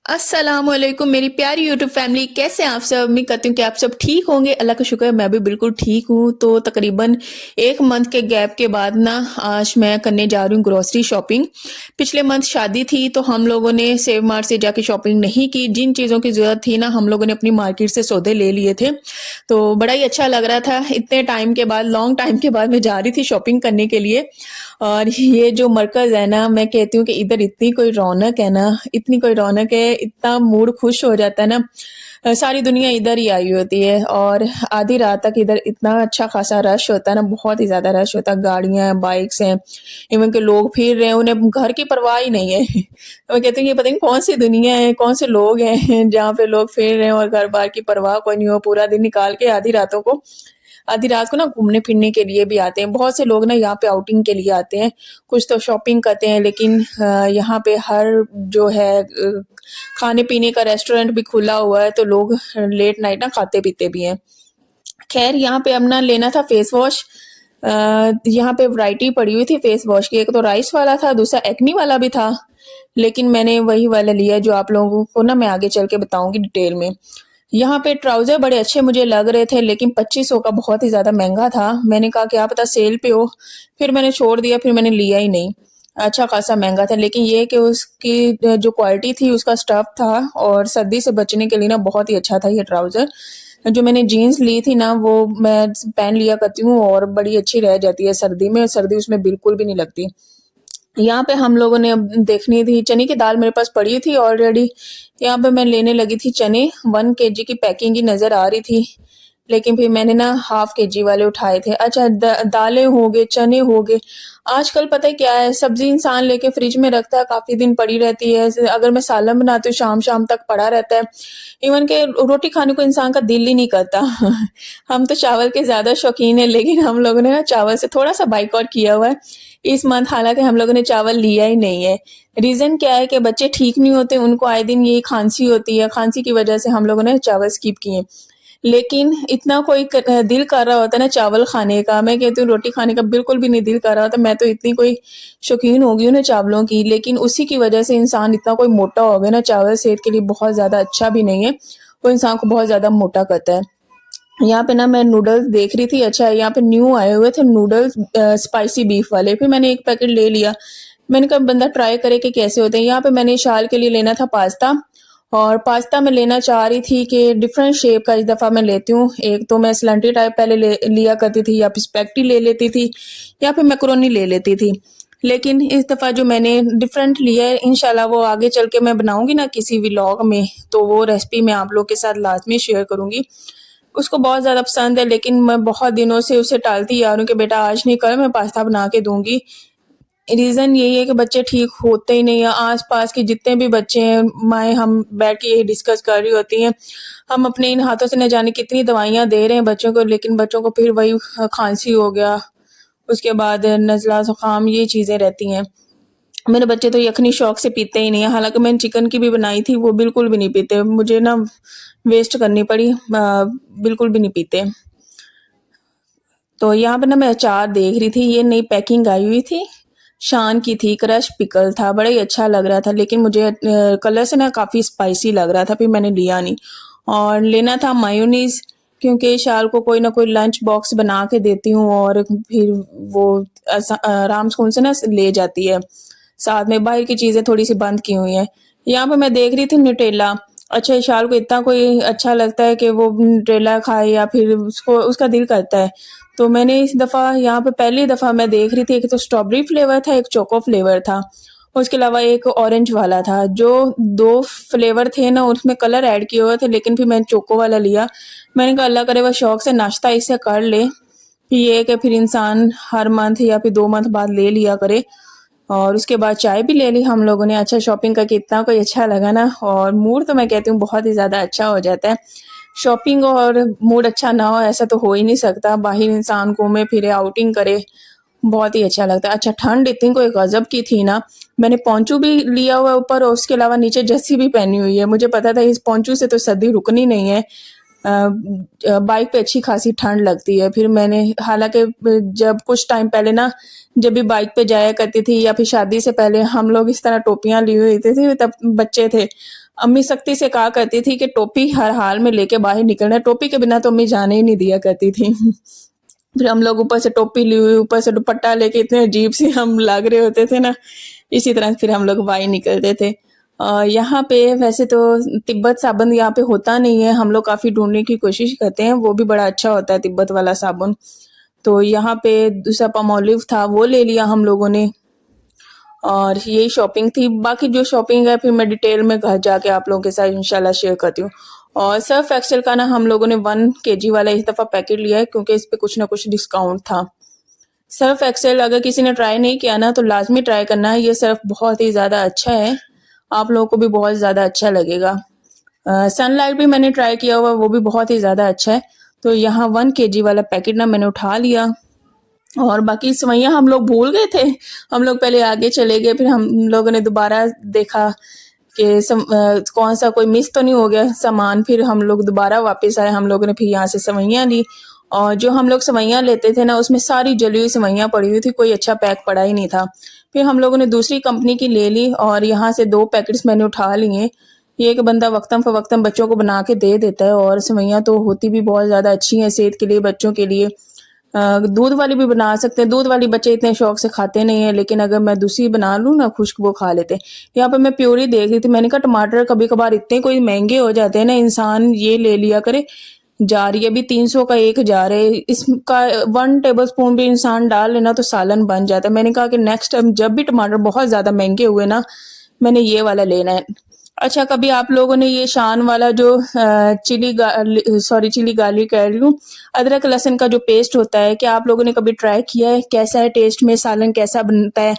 अस्सलामुअलैकुम मेरी प्यारी यूट्यूब फैमिली, कैसे हैं आप सब। उम्मीद करती हूँ कि आप सब ठीक होंगे। अल्लाह का शुक्र है, मैं भी बिल्कुल ठीक हूँ। तो तकरीबन एक मंथ के गैप के बाद ना आज मैं करने जा रही हूँ ग्रोसरी शॉपिंग। पिछले मंथ शादी थी तो हम लोगों ने सेव मार्ट से जाके शॉपिंग नहीं की। जिन चीज़ों की ज़रूरत थी ना, हम लोगों ने अपनी मार्केट से सौदे ले लिए थे। तो बड़ा ही अच्छा लग रहा था, इतने टाइम के बाद, लॉन्ग टाइम के बाद मैं जा रही थी शॉपिंग करने के लिए। और ये जो मरकज़ है ना, मैं कहती हूँ कि इधर इतनी कोई रौनक है ना, इतनी कोई रौनक है, इतना मूड खुश हो जाता है ना। सारी दुनिया इधर ही आई होती है और आधी रात तक इधर इतना अच्छा खासा रश होता है ना, बहुत ही ज़्यादा रश होता है। गाड़ियाँ हैं, बाइक्स हैं, इवन के लोग फिर रहे हैं, उन्हें घर की परवाह ही नहीं है। तो मैं कहती हूँ ये पता नहीं कौन सी दुनिया है, कौन से लोग हैं जहाँ पे लोग फिर रहे हैं और घर बार की परवाह कोई नहीं हो। पूरा दिन निकाल के आधी रात को ना घूमने फिरने के लिए भी आते हैं। बहुत से लोग ना यहाँ पे आउटिंग के लिए आते हैं, कुछ तो शॉपिंग करते हैं, लेकिन यहाँ पे हर जो है खाने पीने का रेस्टोरेंट भी खुला हुआ है, तो लोग लेट नाइट ना खाते पीते भी हैं। खैर यहाँ पे अब ना लेना था फेस वॉश। यहाँ पे वैरायटी पड़ी हुई थी फेस वॉश की, एक तो राइस वाला था, दूसरा एक्नी वाला भी था। लेकिन मैंने वही वाला लिया जो आप लोगों को ना मैं आगे चल के बताऊंगी डिटेल में। यहाँ पे ट्राउजर बड़े अच्छे मुझे लग रहे थे, लेकिन 2500 का बहुत ही ज्यादा महंगा था। मैंने कहा क्या पता सेल पे हो, फिर मैंने छोड़ दिया, फिर मैंने लिया ही नहीं। अच्छा खासा महंगा था, लेकिन ये कि उसकी जो क्वालिटी थी, उसका स्टफ था और सर्दी से बचने के लिए ना बहुत ही अच्छा था ये ट्राउजर। जो मैंने जीन्स ली थी ना, वो मैं पहन लिया करती हूँ और बड़ी अच्छी रह जाती है सर्दी में, सर्दी उसमें बिल्कुल भी नहीं लगती। यहाँ पे हम लोगों ने अब देखनी थी, चने की दाल मेरे पास पड़ी थी ऑलरेडी। यहाँ पे मैं लेने लगी थी चने, 1 kg की पैकिंग ही नज़र आ रही थी, लेकिन फिर मैंने ना हाफ kg वाले उठाए थे। अच्छा दालें हो गए, चने हो गए। आजकल पता है क्या है, सब्जी इंसान लेके फ्रिज में रखता है, काफ़ी दिन पड़ी रहती है। अगर मैं सालन बनाती हूँ शाम शाम तक पड़ा रहता है। इवन के रोटी खाने को इंसान का दिल ही नहीं करता। हम तो चावल के ज़्यादा शौकीन है, लेकिन हम लोगों ने ना चावल से थोड़ा सा बाइकआउट किया हुआ है इस मंथ। हालांकि हम लोगों ने चावल लिया ही नहीं है। रीज़न क्या है कि बच्चे ठीक नहीं होते, उनको आए दिन यही खांसी होती है, खांसी की वजह से हम लोगों ने चावल स्किप किए। लेकिन इतना कोई दिल कर रहा होता है ना चावल खाने का, मैं कहती हूँ रोटी खाने का बिल्कुल भी नहीं दिल कर रहा होता। मैं तो इतनी कोई शौकीन हो गई हूँ ना चावलों की, लेकिन उसी की वजह से इंसान इतना कोई मोटा हो गया ना। चावल सेहत के लिए बहुत ज़्यादा अच्छा भी नहीं है, वो इंसान को बहुत ज़्यादा मोटा करता है। यहाँ पे ना मैं नूडल्स देख रही थी। अच्छा यहाँ पे न्यू आए हुए थे नूडल्स, स्पाइसी बीफ वाले, फिर मैंने एक पैकेट ले लिया। मैंने कहा बंदा ट्राई करे कि कैसे होते हैं। यहाँ पे मैंने शाल के लिए लेना था पास्ता, और पास्ता मैं लेना चाह रही थी कि डिफरेंट शेप का इस दफ़ा मैं लेती हूँ। एक तो मैं स्लंटी टाइप पहले लिया करती थी, या फिर स्पेगेटी ले लेती थी, या फिर मैक्रोनी ले लेती थी। लेकिन इस दफ़ा जो मैंने डिफरेंट लिया है, इंशाल्लाह वो आगे चल के मैं बनाऊंगी ना किसी व्लॉग में, तो वो रेसिपी मैं आप लोग के साथ लाजमी शेयर करूंगी। उसको बहुत ज़्यादा पसंद है, लेकिन मैं बहुत दिनों से उसे टालती आ रही हूँ कि बेटा आज नहीं कल मैं पास्ता बना के दूंगी। रीज़न यही है कि बच्चे ठीक होते ही नहीं है। आस पास के जितने भी बच्चे हैं, माएँ हम बैठ के यही डिस्कस कर रही होती हैं, हम अपने इन हाथों से न जाने कितनी दवाइयाँ दे रहे हैं बच्चों को, लेकिन बच्चों को फिर वही खांसी हो गया, उसके बाद नज़ला ज़ुकाम, ये चीज़ें रहती हैं। मेरे बच्चे तो यखनी शौक से पीते ही नहीं है। हालांकि मैंने चिकन की भी बनाई थी, वो बिल्कुल भी नहीं पीते, मुझे ना वेस्ट करनी पड़ी। बिल्कुल भी नहीं पीते। तो यहाँ पे ना मैं अचार देख रही थी, ये नई पैकिंग आई हुई थी, शान की थी, क्रश पिकल था, बड़ा ही अच्छा लग रहा था, लेकिन मुझे कलर से ना काफ़ी स्पाइसी लग रहा था, फिर मैंने लिया नहीं। और लेना था मायोनीज, क्योंकि शाल को कोई ना कोई लंच बॉक्स बना के देती हूँ और फिर वो आराम सुकून से ना ले जाती है। साथ में बाहर की चीज़ें थोड़ी सी बंद की हुई हैं। यहाँ पे मैं देख रही थी न्यूटेला। अच्छा इशाल को इतना कोई अच्छा लगता है कि वो न्यूटेला खाए, या फिर उसको उसका दिल करता है। तो मैंने इस दफ़ा यहाँ पे पहली दफ़ा मैं देख रही थी, एक तो स्ट्रॉबेरी फ्लेवर था, एक चोको फ्लेवर था, उसके अलावा एक ऑरेंज वाला था। जो दो फ्लेवर थे ना, उसमें कलर ऐड किए हुए थे, लेकिन फिर मैंने चोको वाला लिया। मैंने कहा अल्लाह करे वह शौक से नाश्ता इससे कर ले, फिर ये है कि फिर इंसान हर मंथ या फिर 2 मंथ बाद ले लिया करे। और उसके बाद चाय भी ले ली हम लोगों ने। अच्छा शॉपिंग करके इतना कोई अच्छा लगा ना, और मूड तो मैं कहती हूँ बहुत ही ज़्यादा अच्छा हो जाता है। शॉपिंग और मूड अच्छा ना हो ऐसा तो हो ही नहीं सकता। बाहर इंसान घूमे फिरे, आउटिंग करे, बहुत ही अच्छा लगता है। अच्छा ठंड इतनी कोई गजब की थी ना, मैंने पोंचू भी लिया हुआ है ऊपर, और उसके अलावा नीचे जस्सी भी पहनी हुई है। मुझे पता था इस पोंचू से तो सर्दी रुकनी नहीं है। बाइक पे अच्छी खासी ठंड लगती है। फिर मैंने, हालांकि जब कुछ टाइम पहले ना, जब भी बाइक पे जाया करती थी या फिर शादी से पहले, हम लोग इस तरह टोपियां ली हुई थी तब बच्चे थे। अम्मी सख्ती से कहा करती थी कि टोपी हर हाल में लेके बाहर निकलना है, टोपी के बिना तो अम्मी जाने ही नहीं दिया करती थी। फिर हम लोग ऊपर से टोपी ली हुई, ऊपर से दुपट्टा लेके इतने अजीब से हम लग रहे होते थे ना, इसी तरह फिर हम लोग बाहर निकलते थे। यहाँ पे वैसे तो तिब्बत साबुन यहाँ पे होता नहीं है, हम लोग काफ़ी ढूंढने की कोशिश करते हैं, वो भी बड़ा अच्छा होता है तिब्बत वाला साबुन। तो यहाँ पे दूसरा पामोलिव था, वो ले लिया हम लोगों ने, और यही शॉपिंग थी। बाकी जो शॉपिंग है फिर मैं डिटेल में घर जाके आप लोगों के साथ इंशाल्लाह शेयर करती हूँ। और सर्फ एक्सेल का ना हम लोगों ने 1 kg वाला इस दफ़ा पैकेट लिया है, क्योंकि इस पे कुछ ना कुछ डिस्काउंट था। सर्फ एक्सेल अगर किसी ने ट्राई नहीं किया ना तो लाजमी ट्राई करना है, ये सर्फ बहुत ही ज़्यादा अच्छा है, आप लोगों को भी बहुत ज़्यादा अच्छा लगेगा। सनलाइट भी मैंने ट्राई किया हुआ, वो भी बहुत ही ज़्यादा अच्छा है। तो यहाँ 1 kg वाला पैकेट ना मैंने उठा लिया, और बाकी सेवइयाँ हम लोग भूल गए थे। हम लोग पहले आगे चले गए, फिर हम लोगों ने दोबारा देखा कि कौन सा कोई मिस तो नहीं हो गया सामान। फिर हम लोग दोबारा वापस आए, हम लोगों ने फिर यहाँ से सेवइयाँ ली, और जो हम लोग सेवइयाँ लेते थे ना उसमें सारी जली हुई सेवइयाँ पड़ी हुई थी, कोई अच्छा पैक पड़ा ही नहीं था। फिर हम लोगों ने दूसरी कंपनी की ले ली, और यहाँ से 2 पैकेट्स मैंने उठा लिए। ये कि बंदा वक्तम फ़वक्तम बच्चों को बना के दे देता है, और सेवइयाँ तो होती भी बहुत ज़्यादा अच्छी हैं सेहत के लिए, बच्चों के लिए। दूध वाली भी बना सकते हैं, दूध वाली बच्चे इतने शौक से खाते नहीं है, लेकिन अगर मैं दूसरी बना लूँ ना खुश्क, वो खा लेते हैं। यहाँ पे मैं प्योरी देख रही थी, मैंने कहा टमाटर कभी कभार इतने कोई महंगे हो जाते हैं ना, इंसान ये ले लिया करे। जार ये भी 300 का एक जार है, इसका 1 टेबल स्पून भी इंसान डाल लेना तो सालन बन जाता है। मैंने कहा कि नेक्स्ट टाइम जब भी टमाटर बहुत ज़्यादा महंगे हुए ना, मैंने ये वाला लेना है। अच्छा, कभी आप लोगों ने ये शान वाला जो चिली गार्लिक कह रही हूँ, अदरक लहसुन का जो पेस्ट होता है, क्या आप लोगों ने कभी ट्राई किया है? कैसा है टेस्ट में, सालन कैसा बनता है?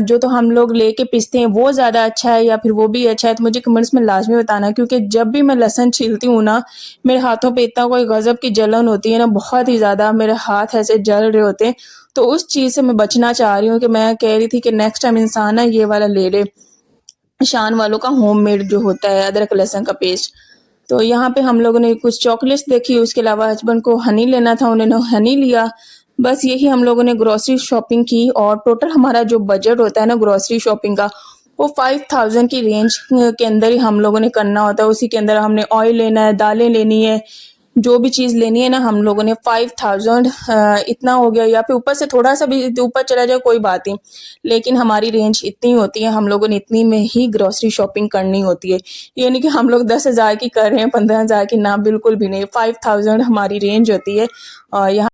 जो तो हम लोग लेके पीसते हैं वो ज़्यादा अच्छा है या फिर वो भी अच्छा है? तो मुझे कमेंट्स में लाजमी बताना, क्योंकि जब भी मैं लहसुन छीलती हूँ ना, मेरे हाथों पे इतना कोई गजब की जलन होती है ना, बहुत ही ज़्यादा मेरे हाथ ऐसे जल रहे होते हैं। तो उस चीज़ से मैं बचना चाह रही हूँ, कि मैं कह रही थी कि नेक्स्ट टाइम इंसान ना ये वाला ले ले, शान वालों का होममेड जो होता है अदरक लहसुन का पेस्ट। तो यहाँ पे हम लोगों ने कुछ चॉकलेट्स देखी, उसके अलावा हस्बैंड को हनी लेना था, उन्होंने हनी लिया। बस यही हम लोगों ने ग्रोसरी शॉपिंग की, और टोटल हमारा जो बजट होता है ना ग्रोसरी शॉपिंग का, वो 5000 की रेंज के अंदर ही हम लोगों ने करना होता है। उसी के अंदर हमने ऑयल लेना है, दालें लेनी है, जो भी चीज़ लेनी है ना, हम लोगों ने 5000 इतना हो गया, या फिर ऊपर से थोड़ा सा भी ऊपर चला जाए कोई बात नहीं, लेकिन हमारी रेंज इतनी होती है, हम लोगों ने इतनी में ही ग्रोसरी शॉपिंग करनी होती है। ये नहीं कि हम लोग 10,000 की कर रहे हैं, 15,000 की, ना बिल्कुल भी नहीं। 5000 हमारी रेंज होती है। और यहाँ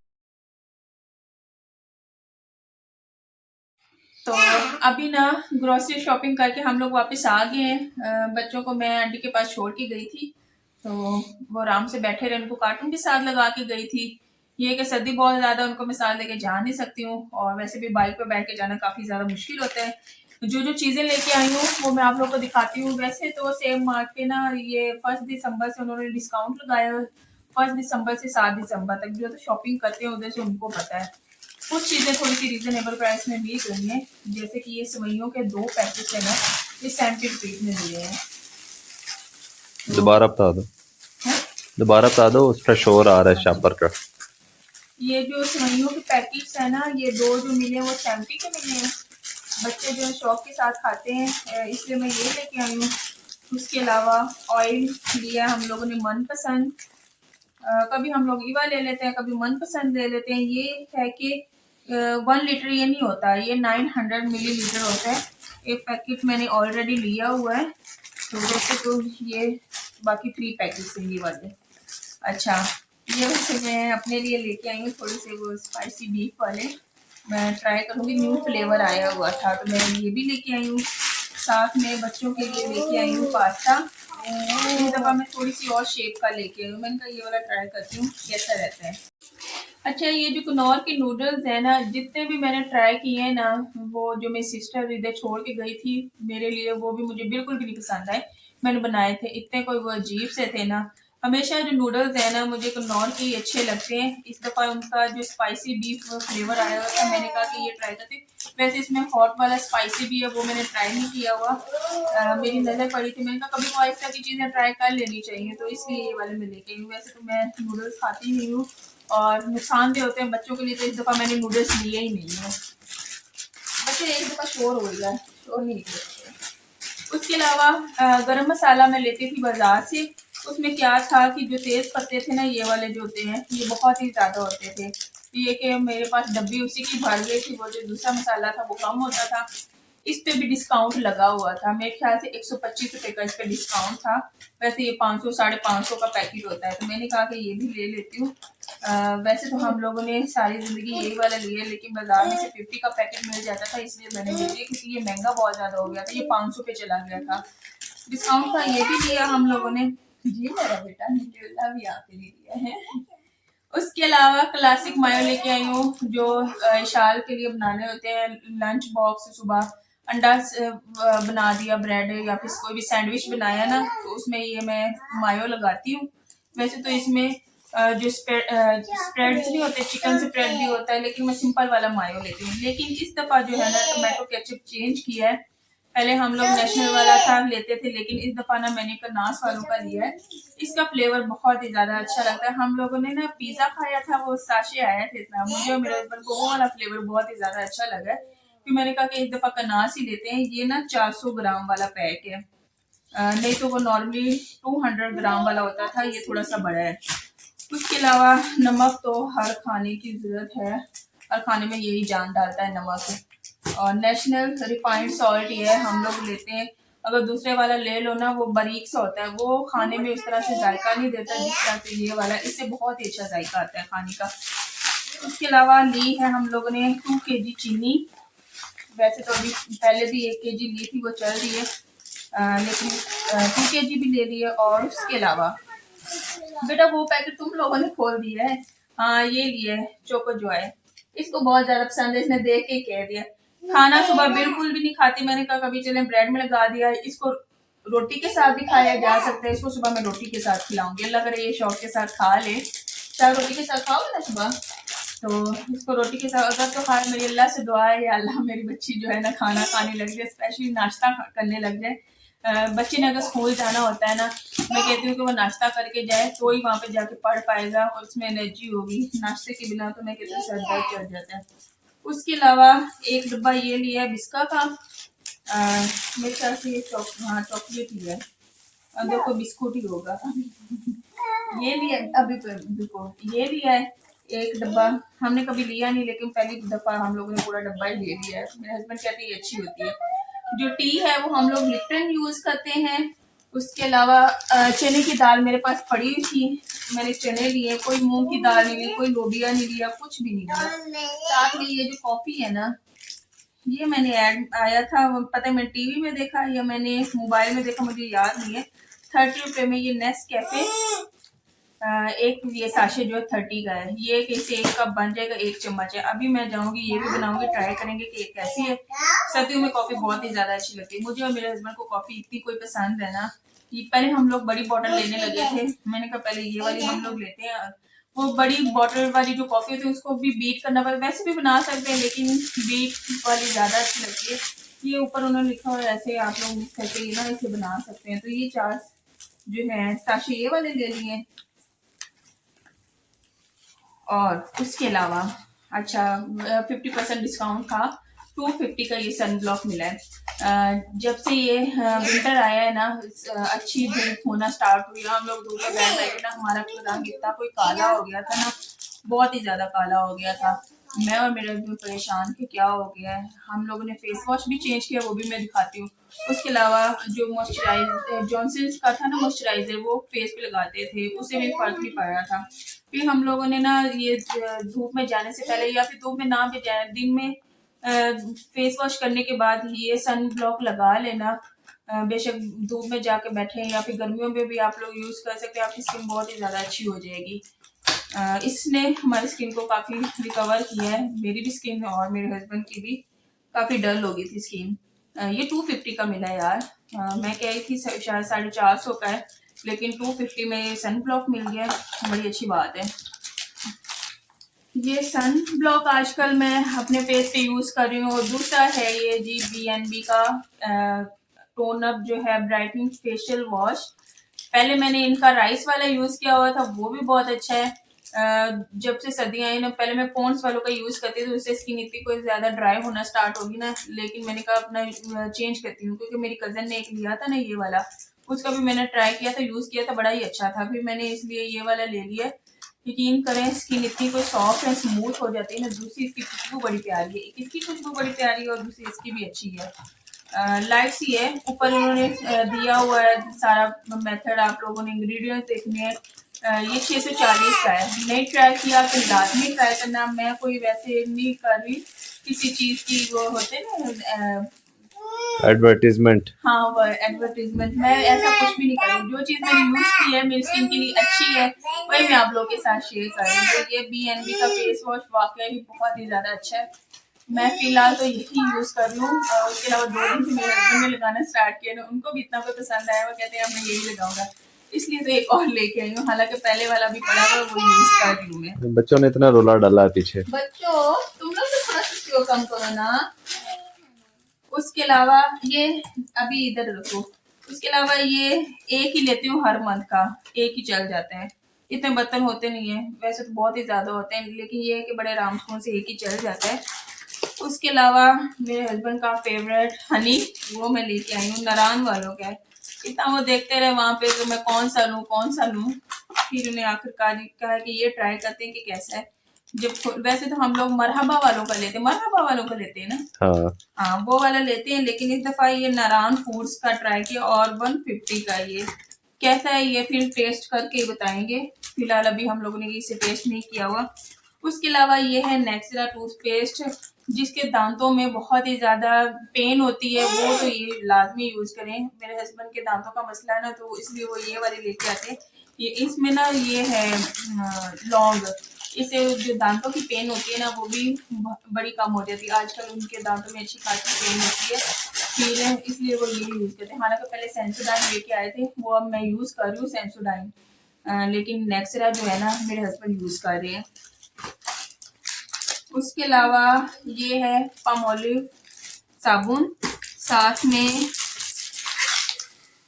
तो अभी ना ग्रोसरी शॉपिंग करके हम लोग वापस आ गए हैं। बच्चों को मैं आंटी के पास छोड़ के गई थी, तो वो आराम से बैठे रहे, उनको कार्टून भी साथ लगा के गई थी। ये कि सर्दी बहुत ज़्यादा, उनको मैं साथ लेके जा नहीं सकती हूँ, और वैसे भी बाइक पर बैठ के जाना काफ़ी ज़्यादा मुश्किल होता है। जो जो चीज़ें लेके आई हूँ वो मैं आप लोग को दिखाती हूँ। वैसे तो सेम मार्ट पे ना ये 1 दिसंबर से उन्होंने डिस्काउंट लगाया है। 1 दिसंबर से 7 दिसंबर तक जो तो शॉपिंग करते हैं उधर से उनको पता है। कुछ चीज़ें थोड़ी सी रीजनेबल प्राइस में मिल गई हैं, जैसे कि ये सेवइयों के 2 पैकेट है ना, ये 70 रुपीज़ में मिले हैं। दोबारा बता दो, दोबारा बता दो, उसका शोर आ रहा है शॉपर का। ये जो सेवइयों के पैकेट्स है ना, ये 2 जो मिले हैं वो 70 के मिले हैं। बच्चे जो शौक के साथ खाते हैं, इसलिए मैं ये लेके आई हूँ। उसके अलावा ऑयल लिया हम लोगों ने मनपसंद। कभी हम लोग ईवा ले लेते हैं, कभी मनपसंद ले लेते हैं। ये है कि 1 लीटर ये नहीं होता, ये 900 मिलीलीटर होता है। एक पैकेट मैंने ऑलरेडी लिया हुआ है, तो वैसे तो ये बाकी 3 पैकेट्स हैं ये वाले। अच्छा, ये वैसे मैं अपने लिए लेके आई हूँ थोड़े से वो स्पाइसी बीफ वाले, मैं ट्राई करूँगी, न्यू फ्लेवर आया हुआ था तो मैं ये भी लेके आई हूँ। साथ में बच्चों के लिए लेके आई हूँ पास्ता। इस दफ़ा मैं थोड़ी सी और शेप का लेके आई हूँ, मैंने कहा ये वाला ट्राई करती हूँ कैसा रहता है। अच्छा, ये जो कनौर के नूडल्स है ना, जितने भी मैंने ट्राई किए हैं ना, वो जो मेरी सिस्टर इधर छोड़ के गई थी मेरे लिए, वो भी मुझे बिल्कुल भी नहीं पसंद आए। मैंने बनाए थे, इतने कोई वो अजीब से थे ना। हमेशा जो नूडल्स है ना मुझे कनौर के ही अच्छे लगते हैं। इस दफ़ा उनका जो स्पाइसी बीफ फ्लेवर आया हुआ था, मैंने कहा कि ये ट्राई करते। वैसे इसमें हॉट वाला स्पाइसी भी है, वो मैंने ट्राई नहीं किया हुआ। मेरी नज़र पड़ी थी, मैंने कहा कभी वो इस तरह की चीज़ें ट्राई कर लेनी चाहिए, तो इसलिए ये वाले मैं लेके आई हूँ। वैसे तो मैं नूडल्स खाती नहीं हूँ, और नुकसान भी होते हैं बच्चों के लिए, तो इस दफ़ा मैंने नूडल्स लिए ही नहीं है। बच्चे एक दफ़ा शोर हो गया, शोर नहीं निकले। उसके अलावा गरम मसाला मैं लेती थी बाजार से। उसमें क्या था कि जो तेज पत्ते थे ना, ये वाले जो होते हैं, ये बहुत ही ज़्यादा होते थे। ये कि मेरे पास डब्बी उसी की भर गई थी। वो जो दूसरा मसाला था वो कम होता था। इस पे भी डिस्काउंट लगा हुआ था। मेरे ख्याल से 125 रुपए का इस पे डिस्काउंट था। वैसे ये 500 550 का पैकेट होता है, तो मैंने कहा कि ये भी ले लेती हूँ। वैसे तो हम लोगों ने सारी जिंदगी यही वाला लिया, लेकिन बाजार में से 50 का पैकेट मिल जाता था, इसलिए मैंने ले लिया, क्योंकि ये महंगा बहुत ज्यादा हो गया था। ये 500 पे चला गया था। डिस्काउंट का ये भी लिया हम लोगों ने। ये मेरा बेटा न्यूट्रेला भी आपके लिए लिया है। उसके अलावा क्लासिक मायो लेके आई हूँ, जो इशाल के लिए बनाने होते हैं। लंच बॉक्स सुबह अंडा बना दिया, ब्रेड या फिर कोई भी सैंडविच बनाया ना, तो उसमें ये मैं मायो लगाती हूँ। वैसे तो इसमें जो स्प्रेड्स नहीं होते, चिकन स्प्रेड भी होता है, लेकिन मैं सिंपल वाला मायो लेती हूँ। लेकिन इस दफा जो है ना, टोमेटो केचप चेंज किया है। पहले हम लोग नेशनल वाला था लेते थे, लेकिन इस दफा ना मैंने कनास वालों का लिया है। इसका फ्लेवर बहुत ही ज्यादा अच्छा लगता है। हम लोगों ने ना पिज्जा खाया था, वो साशे आया थे इतना, मुझे और मेरे हस्बैंड को वो वाला फ्लेवर बहुत ही ज्यादा अच्छा लगा है। फिर मैंने कहा कि इस दफा कनास ही लेते हैं। ये ना 400 ग्राम वाला पैक है। नहीं तो वो नॉर्मली 200 ग्राम वाला होता था, ये थोड़ा सा बड़ा है। उसके अलावा नमक तो हर खाने की जरूरत है, हर खाने में यही जान डालता है नमक। और नेशनल रिफाइंड सॉल्ट ये हम लोग लेते हैं। अगर दूसरे वाला ले लो ना, वो बारीक सा होता है, वो खाने में उस तरह से जायका नहीं देता जिस तरह से ये वाला, इससे बहुत ही अच्छा जायका आता है खाने का। उसके अलावा ली है हम लोगों ने 2 kg चीनी। वैसे तो अभी पहले भी 1 kg ली थी, वो चल रही है, लेकिन 2 kg भी ले ली है। और उसके अलावा बेटा वो पैकेट तुम लोगों ने खोल दिया है। हाँ, ये लिया है चोको जॉय। इसको बहुत ज्यादा पसंद है, इसने देख के ही कह दिया। खाना सुबह बिल्कुल भी नहीं खाती, मैंने कहा कभी चले ब्रेड में लगा दिया। इसको रोटी के साथ भी खाया जा सकता है, इसको सुबह मैं रोटी के साथ खिलाऊंगी। अल्लाह करे ये शौक के साथ खा ले। चाहे रोटी के साथ खाओगे ना सुबह, तो इसको रोटी के साथ अगर तो खा। मेरी अल्लाह से दुआ है, या अल्लाह मेरी बच्ची जो है ना खाना खाने लग जाए, स्पेशली नाश्ता करने लग जाए। बच्चे ने अगर स्कूल जाना होता है ना, मैं कहती हूँ कि वो नाश्ता करके जाए, तो ही वहाँ पे जाके पढ़ पाएगा और उसमें एनर्जी होगी। नाश्ते के बिना तो मैं कहती हूँ सर दर्द चढ़ जाता है। उसके अलावा एक डब्बा ये लिया है बिस्का का। मेरे ख्याल से ये चॉकलेट ही है, देखो बिस्कुट ही होगा। ये लिया अभी, देखो ये लिया है एक डब्बा। हमने कभी लिया नहीं, लेकिन पहली दफा हम लोगों ने पूरा डब्बा ही ले लिया है। मेरे हस्बैंड कहते हैं ये अच्छी होती है। जो टी है वो हम लोग लिप्टन यूज करते हैं। उसके अलावा चने की दाल मेरे पास पड़ी हुई थी, मैंने चने लिए। कोई मूंग की दाल नहीं ली, कोई लोबिया नहीं लिया, कुछ भी नहीं लिया। साथ में ये जो कॉफी है ना, ये मैंने ऐड आया था, पता है मैंने टीवी में देखा या मैंने मोबाइल में देखा, मुझे याद नहीं है। 30 रुपए में ये नेस्ट कैफे एक ये साशे जो है 30 का है। ये कैसे एक कप बन जाएगा, 1 चम्मच है। अभी मैं जाऊंगी ये भी बनाऊंगी, ट्राई करेंगे कि कैसी है। सर्दियों में कॉफी बहुत ही ज्यादा अच्छी लगती है मुझे और मेरे हस्बैंड को। कॉफी इतनी कोई पसंद है ना, ये पहले हम लोग बड़ी बोतल लेने लगे थे। मैंने कहा पहले ये वाली हम लोग लेते हैं। वो बड़ी बोतल वाली जो कॉफी होती है उसको भी बीट करना पड़ता है, वैसे भी बना सकते हैं, लेकिन बीट वाली ज्यादा अच्छी लगती है। ये ऊपर उन्होंने लिखा हुआ है ऐसे आप लोग मिक्स करके ये ना इसे बना सकते हैं। तो ये 4 जो है साशे ये वाले ले लिए। और उसके अलावा अच्छा 50% डिस्काउंट था, 250 का ये सन ब्लॉक मिला है। जब से ये विंटर आया है ना, अच्छी धूप होना स्टार्ट हुई, हम लोग धूप में बैठ बैठे ना, हमारा रंग इतना कोई काला हो गया था ना, बहुत ही ज्यादा काला हो गया था। मैं और मेरे हस्बैंड परेशान कि क्या हो गया है। हम लोगों ने फेस वॉश भी चेंज किया, वो भी मैं दिखाती हूँ। उसके अलावा जो मॉइस्चराइजर जॉनसन्स का था ना मॉइस्चराइजर, वो फेस पे लगाते थे, उससे भी फर्क नहीं पड़ रहा था। फिर हम लोगों ने ना ये धूप में जाने से पहले या फिर धूप में ना भी जाए, दिन में फेस वॉश करने के बाद ये सन ब्लॉक लगा लेना। बेशक धूप में जाके बैठे या फिर गर्मियों में भी आप लोग यूज कर सकते हैं, आपकी स्किन बहुत ही ज्यादा अच्छी हो जाएगी। इसने हमारी स्किन को काफी रिकवर किया है, मेरी भी स्किन और मेरे हस्बैंड की भी काफी डल हो गई थी स्किन। ये 250 का मिला यार। मैं कह रही थी शायद 450 का है, लेकिन 250 में सन ब्लॉक मिल गया, बड़ी अच्छी बात है। ये सन ब्लॉक आजकल मैं अपने फेस पे यूज कर रही हूँ। और दूसरा है ये जी BNB का टोन अप जो है ब्राइटनिंग फेशियल वॉश। पहले मैंने इनका राइस वाला यूज किया हुआ था, वो भी बहुत अच्छा है। जब से सर्दियाँ आई ना, पहले मैं पॉन्ड्स वालों का यूज करती थी तो उससे स्किन इतनी कोई ज्यादा ड्राई होना स्टार्ट होगी ना, लेकिन मैंने कहा अपना चेंज करती हूँ, क्योंकि मेरी कजन ने एक लिया था ना ये वाला, उसका भी मैंने ट्राई किया था, यूज किया था, बड़ा ही अच्छा था, फिर मैंने इसलिए ये वाला ले लिया। यकीन करें स्किन इतनी कोई सॉफ्ट है, स्मूथ हो जाती है ना। दूसरी इसकी खुशबू बड़ी प्यारी है, इसकी खुशबू बड़ी प्यारी है और दूसरी इसकी भी अच्छी है। लाइट सी है, ऊपर उन्होंने दिया हुआ है सारा मेथड, आप लोगों ने इंग्रेडिएंट्स देखने हैं। ये 640 का है, नहीं ट्राई किया तो लाजमी ट्राई करना। मैं कोई वैसे नहीं कर रही किसी चीज की, वो होते ना एडवर्टीजमेंट। हाँ वो एडवर्टीजमेंट, मैं ऐसा कुछ भी नहीं करूँ। जो चीज मैंने यूज की है मेरी स्किन के लिए अच्छी है, वही मैं आप लोगों के साथ शेयर कर रही हूँ। तो ये BNB का फेस वॉश वाकई ही बहुत ही ज्यादा अच्छा है। मैं फिलहाल तो यही यूज कर रही हूँ, और उसके अलावा 2 दिन से मेरे हस्बैंड ने लगाना स्टार्ट किया ना, उनको भी इतना कोई पसंद आया, वो कहते हैं अब मैं यही लगाऊंगा, इसलिए तो एक और लेके आई हूँ। हालांकि पहले वाला भी पड़ा हुआ है, वो यूज कर रही हूँ मैं। बच्चों ने इतना रोला डाला है पीछे। बच्चों तुम लोग तो थोड़ा सा कम करो ना। उसके अलावा ये अभी इधर रखो। उसके अलावा ये एक ही लेती हूँ हर मंथ का, एक ही चल जाते हैं, इतने बर्तन होते नहीं है, वैसे तो बहुत ही ज्यादा होते हैं, लेकिन ये है कि बड़े आराम से एक ही चल जाता है। उसके अलावा मेरे हस्बैंड का फेवरेट हनी, वो मैं लेके आई हूँ, नारायण वालों का है। इतना वो देखते रहे वहां पे तो मैं कौन सा लूँ कौन सा लूँ, फिर उन्हें आखिरकार कहा कि ये ट्राई करते हैं कि कैसा है। जब वैसे तो हम लोग मरहबा वालों का लेते हैं, मरहबा वालों का लेते हैं ना, हाँ वो वाला लेते हैं, लेकिन इस दफा ये नारायण फूड्स का ट्राई किया और 150 का। ये कैसा है ये फिर टेस्ट करके बताएंगे, फिलहाल अभी हम लोगों ने इसे टेस्ट नहीं किया हुआ। उसके अलावा ये है नेक्सरा टूथपेस्ट, जिसके दांतों में बहुत ही ज्यादा पेन होती है, वो तो ये लाजमी यूज करें। मेरे हस्बैंड के दांतों का मसला है ना, तो इसलिए वो ये वाले लेके आते हैं। ये इसमें ना ये है लौंग, इससे जो दांतों की पेन होती है ना वो भी बड़ी कम हो जाती है। आजकल उनके दांतों में अच्छी खासी पेन होती है, फिर इसलिए वो ये यूज करते हैं। हालांकि पहले सेंसोडाइन लेके आए थे, वो अब मैं यूज कर रही हूँ सेंसोडाइन, लेकिन नेक्सरा जो है ना मेरे हस्बैंड यूज कर रहे हैं। उसके अलावा ये है पामोलिव साबुन, साथ में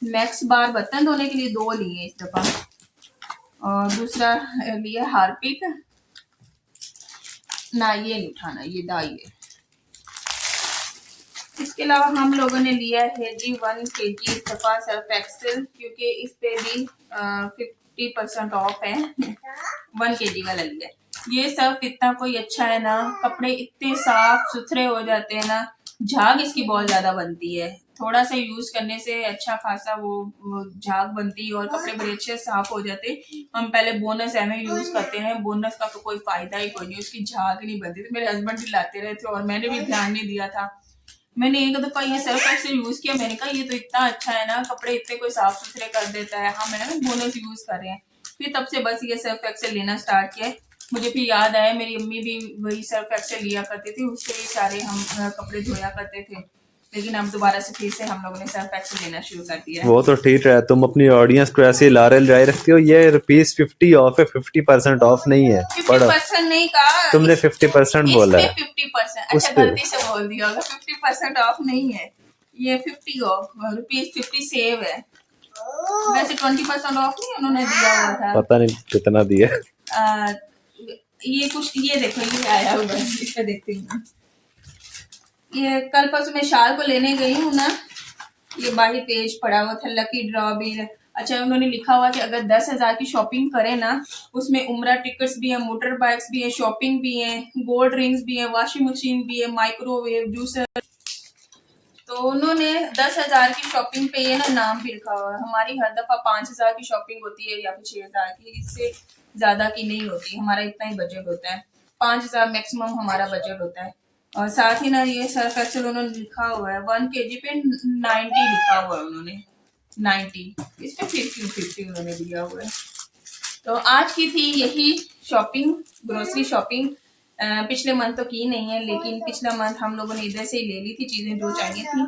मैक्स बार बर्तन धोने के लिए 2 लिए इस दफा, और दूसरा लिया हार्पिक, ना ये नहीं उठाना, ये दाई है। इसके अलावा हम लोगों ने लिया है जी 1 kg सफा सर्फ एक्सेल, क्योंकि इस पे भी 50% ऑफ है। 1 kg वाला लिया। ये सर्फ इतना कोई अच्छा है ना, कपड़े इतने साफ सुथरे हो जाते हैं ना, झाग इसकी बहुत ज्यादा बनती है, थोड़ा सा यूज करने से अच्छा खासा वो झाग बनती है और कपड़े बड़े अच्छे साफ हो जाते। हम पहले बोनस एम यूज करते हैं, बोनस का तो कोई फायदा ही कोई नहीं, उसकी झाग नहीं बनती थी। मेरे हस्बैंड भी लाते रहे थे और मैंने भी ध्यान नहीं दिया था। मैंने एक दफा ये सर्फ एक्सेल यूज किया, मैंने कहा ये तो इतना अच्छा है ना, कपड़े इतने कोई साफ सुथरे कर देता है। हाँ मैंने बोनस यूज कर रहे हैं, फिर तब से बस ये सर्फ एक्सेल लेना स्टार्ट किया। मुझे फिर याद आया मेरी अम्मी भी वही सर्फ एक्सेल लिया करती थी, उससे ही सारे हम कपड़े धोया करते थे, लेकिन अब दोबारा से फिर से हम लोगों ने सर्फ एक्सेल लेना शुरू कर दिया है। वो तो ठीक है, तुम अपनी ऑडियंस को ऐसे लारे जाए रखती हो। ये ₹50 ऑफ है, 50% ऑफ नहीं है। 50% नहीं कहा तुमने 50% बोला है 50%, अच्छा गलती से बोल दिया होगा, 50% ऑफ नहीं है ये, 50 ऑफ ₹50 सेव है। वैसे 20% ऑफ नहीं उन्होंने दिया हुआ था, पता नहीं कितना दिया। ये कुछ, ये देखो ये आया हुआ है, इसका देखती हूँ। ये कल परसों मैं शाल को लेने गई हूँ ना, ये बाही पेज पड़ा हुआ था, लकी ड्रॉ भी। अच्छा उन्होंने लिखा हुआ कि अगर 10,000 की शॉपिंग करें ना, उसमें उम्रा टिकट्स भी हैं, मोटर बाइक्स भी हैं, शॉपिंग भी है, गोल्ड रिंग्स भी है, वॉशिंग मशीन भी है, माइक्रोवेव, जूसर। तो उन्होंने 10,000 की शॉपिंग पे ये ना नाम भी लिखा हुआ है। हमारी हर दफा 5,000 की शॉपिंग होती है या फिर 6,000 की, इससे ज्यादा की नहीं होती, हमारा इतना ही बजट होता है, 5,000 मैक्सिमम हमारा बजट होता है। और साथ ही ना ये सर्फ एक्सेल उन्होंने लिखा हुआ है 1 kg पे 90 लिखा हुआ है उन्होंने, 90, इसमें 50 उन्होंने दिया हुआ है। तो आज की थी यही शॉपिंग, ग्रोसरी शॉपिंग। पिछले मंथ तो की नहीं है, लेकिन पिछला मंथ हम लोगों ने इधर से ही ले ली थी चीजें जो चाहिए थी।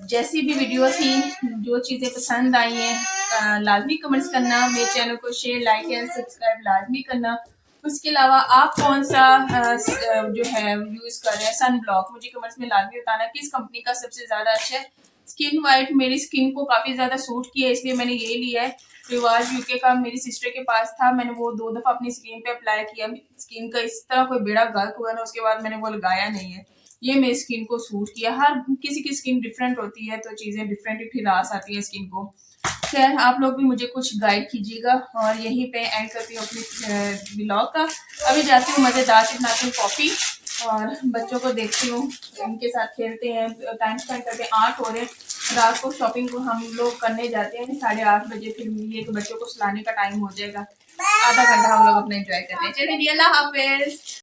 जैसी भी वीडियो थी, जो चीजें पसंद आई हैं लाजमी कमेंट्स करना, मेरे चैनल को शेयर लाइक एंड सब्सक्राइब लाजमी करना। उसके अलावा आप कौन सा जो है यूज कर रहे हैं सन ब्लॉक, मुझे कमेंट्स में लाजमी बताना किस कंपनी का सबसे ज्यादा अच्छा है। स्किन वाइट मेरी स्किन को काफी ज्यादा सूट किया, इसलिए मैंने ये लिया है। रिवाज यूके का मेरी सिस्टर के पास था, मैंने वो 2 दफा अपनी स्किन पे अप्लाई किया। स्किन का इस तरह कोई बेड़ा गर्क हुआ ना, उसके बाद मैंने वो लगाया नहीं है। ये मेरी स्किन को सूट किया। हर किसी की स्किन डिफरेंट होती है, तो चीजें डिफरेंट ही खिलास आती है स्किन को। खैर, आप लोग भी मुझे कुछ गाइड कीजिएगा, और यहीं पे एंड करती हूँ अपनी व्लॉग का। अभी जाती हूँ मजेदार से बनाती हूँ कॉफी, और बच्चों को देखती हूँ, उनके साथ खेलते हैं, टाइम स्पेंड करते हैं। 8 हो रहे हैं रात को, शॉपिंग को हम लोग करने जाते हैं 8:30 बजे, फिर ये कि बच्चों को सुलाने का टाइम हो जाएगा। आधा घंटा हम लोग अपना एंजॉय करते हैं। चलिए, अल्लाह हाफिज।